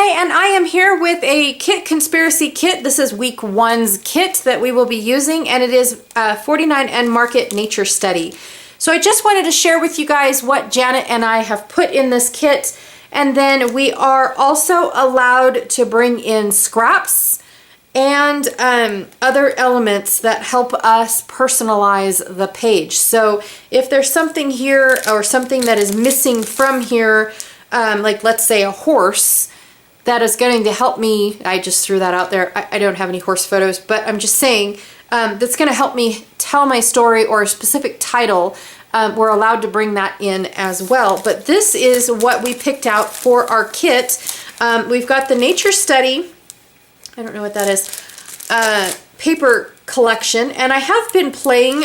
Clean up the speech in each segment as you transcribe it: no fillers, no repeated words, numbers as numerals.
Okay, and I am here with a kit conspiracy kit. This is week 1's kit that we will be using, and it is 49 End Market Nature Study. So I just wanted to share with you guys what Janet and I have put in this kit, and then we are also allowed to bring in scraps and other elements that help us personalize the page. So if there's something here or something that is missing from here, like let's say a horse, that is going to help me. I just threw that out there. I don't have any horse photos, but I'm just saying that's going to help me tell my story or a specific title. We're allowed to bring that in as well. But this is what we picked out for our kit. We've got the Nature Study, I don't know what that is, paper collection, and I have been playing.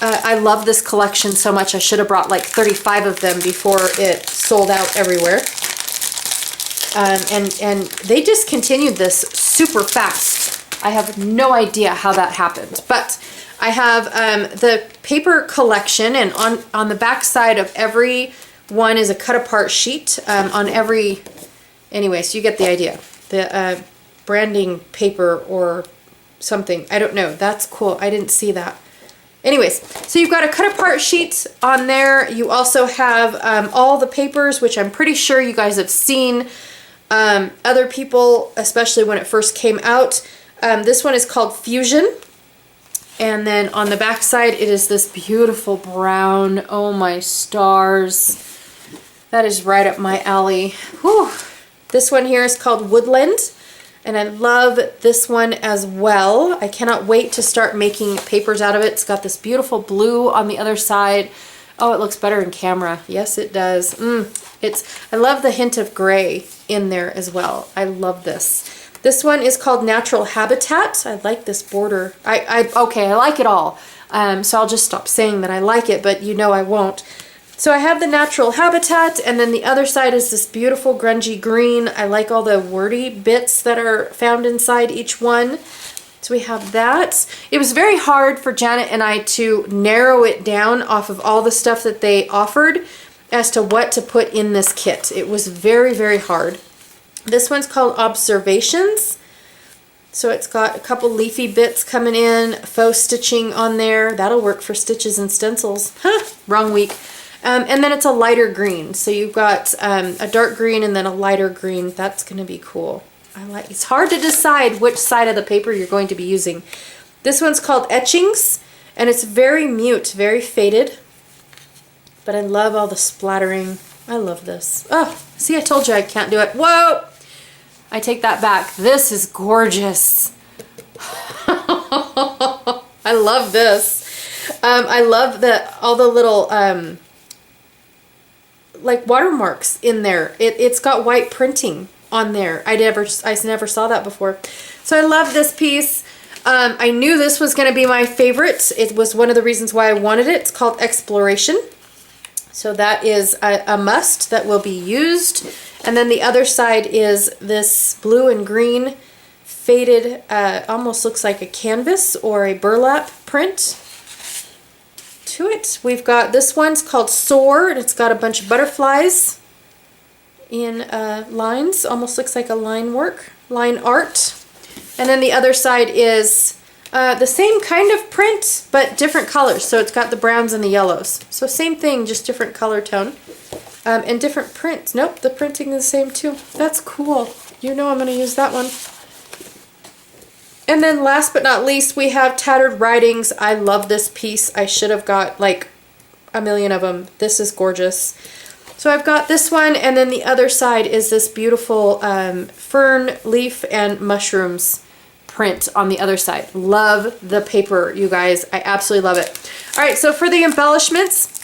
I love this collection so much. I should have brought like 35 of them before it sold out everywhere. And they discontinued this super fast. I have no idea how that happened, but I have the paper collection, and on the back side of every one is a cut apart sheet on every, anyway, so you get the idea. The branding paper or something, I don't know. That's cool. I didn't see that. Anyways, so you've got a cut apart sheet on there. You also have all the papers, which I'm pretty sure you guys have seen. Other people, especially when it first came out. This one is called Fusion. And then on the back side, it is this beautiful brown. Oh my stars. That is right up my alley. Whew. This one here is called Woodland. And I love this one as well. I cannot wait to start making papers out of it. It's got this beautiful blue on the other side. Oh, it looks better in camera. Yes, it does. I love the hint of gray in there as well. I love this. This one is called Natural Habitat. I like this border. Okay, I like it all. So I'll just stop saying that I like it, but you know I won't. So I have the Natural Habitat, and then the other side is this beautiful grungy green. I like all the wordy bits that are found inside each one. So we have that. It was very hard for Janet and I to narrow it down off of all the stuff that they offered as to what to put in this kit. It was very, very hard. This one's called Observations. So it's got a couple leafy bits coming in, faux stitching on there. That'll work for stitches and stencils. Huh, wrong week. And then it's a lighter green. So you've got a dark green and then a lighter green. That's going to be cool. It's hard to decide which side of the paper you're going to be using. This one's called Etchings, and it's very mute, very faded. But I love all the splattering. I love this. Oh, see, I told you I can't do it. Whoa! I take that back. This is gorgeous. I love this. I love all the little like watermarks in there. It's got white printing on there. I never saw that before. So I love this piece. I knew this was going to be my favorite. It was one of the reasons why I wanted it. It's called Exploration. So that is a must that will be used. And then the other side is this blue and green faded, almost looks like a canvas or a burlap print to it. We've got, this one's called Soar, and it's got a bunch of butterflies in lines. Almost looks like a line art. And then the other side is the same kind of print, but different colors. So it's got the browns and the yellows. So same thing, just different color tone. And different prints. Nope, the printing is the same too. That's cool. You know I'm going to use that one. And then last but not least, we have Tattered Writings. I love this piece. I should have got like a million of them. This is gorgeous. So I've got this one, and then the other side is this beautiful fern, leaf, and mushrooms print on the other side. Love the paper, you guys. I absolutely love it. All right, so for the embellishments,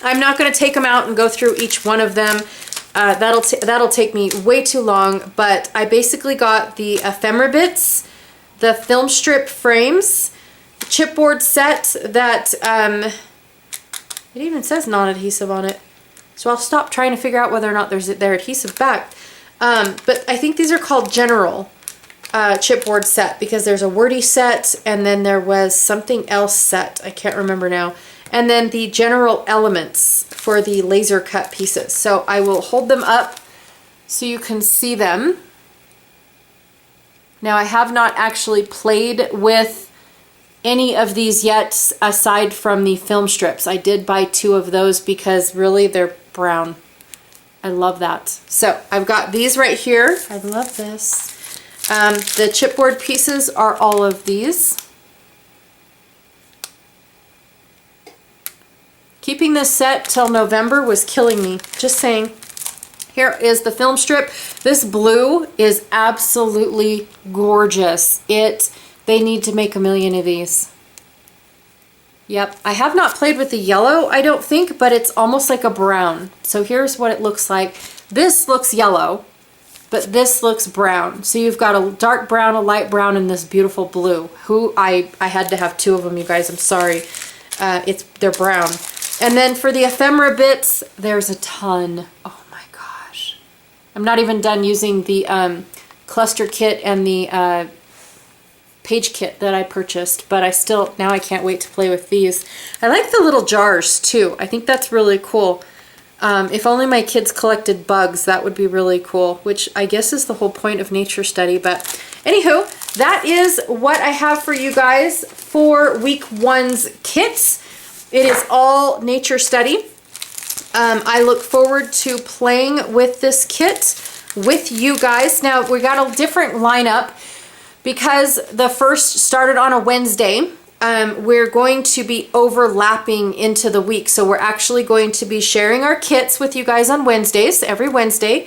I'm not going to take them out and go through each one of them. That'll take me way too long, but I basically got the ephemera bits, the film strip frames, chipboard set that, it even says non-adhesive on it. So I'll stop trying to figure out whether or not they're adhesive back. But I think these are called General chipboard set, because there's a wordy set and then there was something else set. I can't remember now. And then the General Elements for the laser cut pieces. So I will hold them up so you can see them. Now I have not actually played with any of these yet aside from the film strips. I did buy 2 of those because really they're brown. I love that. So I've got these right here. I love this. The chipboard pieces are all of these. Keeping this set till November was killing me. Just saying. Here is the film strip. This blue is absolutely gorgeous. They need to make a million of these. Yep, I have not played with the yellow, I don't think, but it's almost like a brown. So here's what it looks like. This looks yellow, but this looks brown. So you've got a dark brown, a light brown, and this beautiful blue. I had to have 2 of them, you guys, I'm sorry. They're brown. And then for the ephemera bits, there's a ton. Oh my gosh. I'm not even done using the cluster kit and the page kit that I purchased, but now I can't wait to play with these. I like the little jars too. I think that's really cool. If only my kids collected bugs, that would be really cool, which I guess is the whole point of nature study. But anywho, that is what I have for you guys for week 1's kits. It is all nature study. I look forward to playing with this kit with you guys. Now we got a different lineup because the first started on a Wednesday. We're going to be overlapping into the week. So we're actually going to be sharing our kits with you guys on Wednesdays, every Wednesday,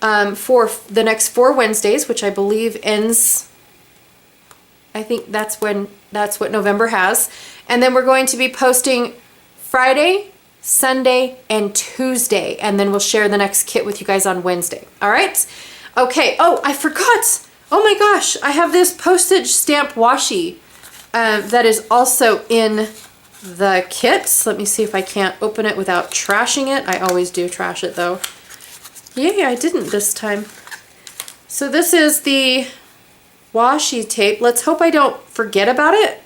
for the next 4 Wednesdays, which I believe ends, I think that's what November has. And then we're going to be posting Friday, Sunday, and Tuesday. And then we'll share the next kit with you guys on Wednesday. All right? Okay. Oh, I forgot. Oh my gosh. I have this postage stamp washi that is also in the kit. Let me see if I can't open it without trashing it. I always do trash it though. Yay, I didn't this time. So this is the washi tape. Let's hope I don't forget about it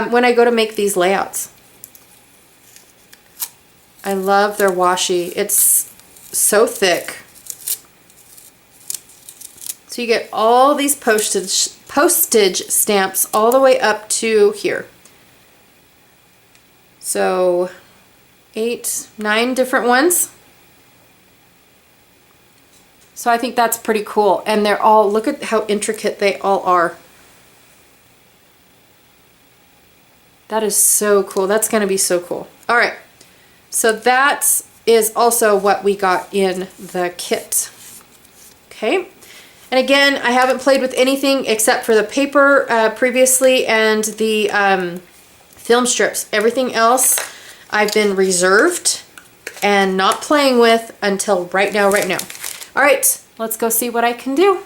when I go to make these layouts. I love their washi. It's so thick. So you get all these postage stamps all the way up to here. So 8, 9 different ones. So I think that's pretty cool. And they're all, look at how intricate they all are. That is so cool. That's going to be so cool. All right. So that is also what we got in the kit. Okay. And again, I haven't played with anything except for the paper previously and the film strips. Everything else I've been reserved and not playing with until right now. All right, let's go see what I can do.